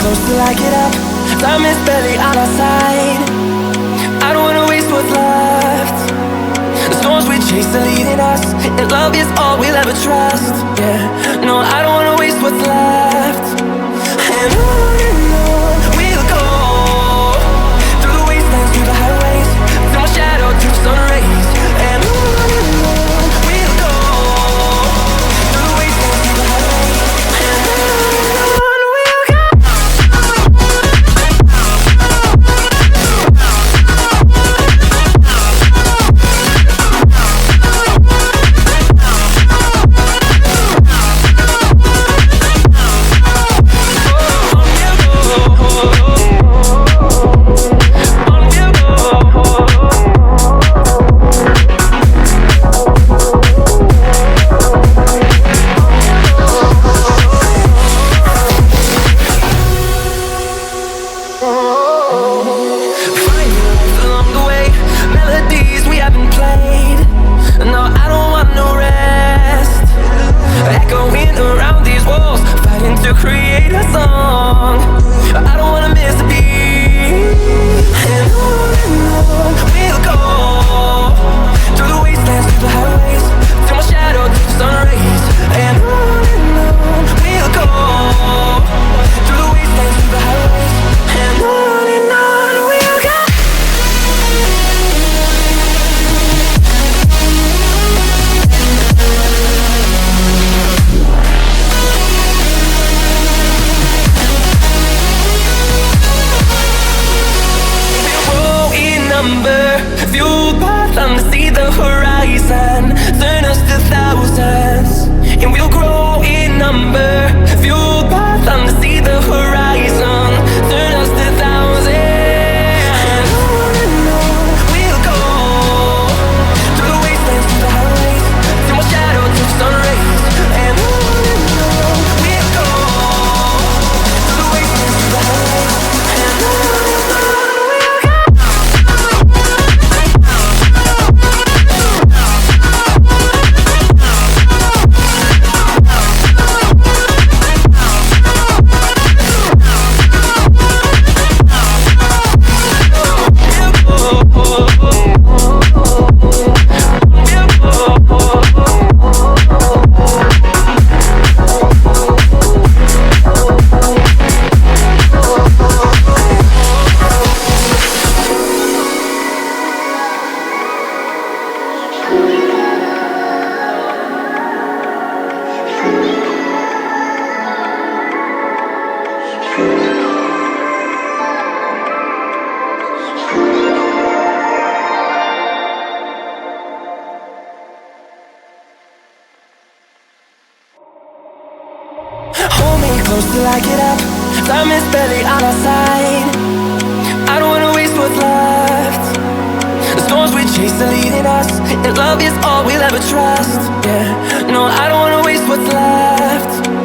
close till I get up. Time is barely on our side. I don't wanna waste what's left. The storms we chase are leading us, and love is all we'll ever trust. Yeah, no, I don't wanna waste what's left. And on we'll go, through the wastelands, through the highways, till my shadow turns sun rays. And on we'll go, through the wastelands, through the highways. And on we'll go. Close till I get up. Time is barely on our side. I don't wanna waste what's left. The storms we chase are leading us, and love is all we'll ever trust. Yeah, no, I don't wanna waste what's left.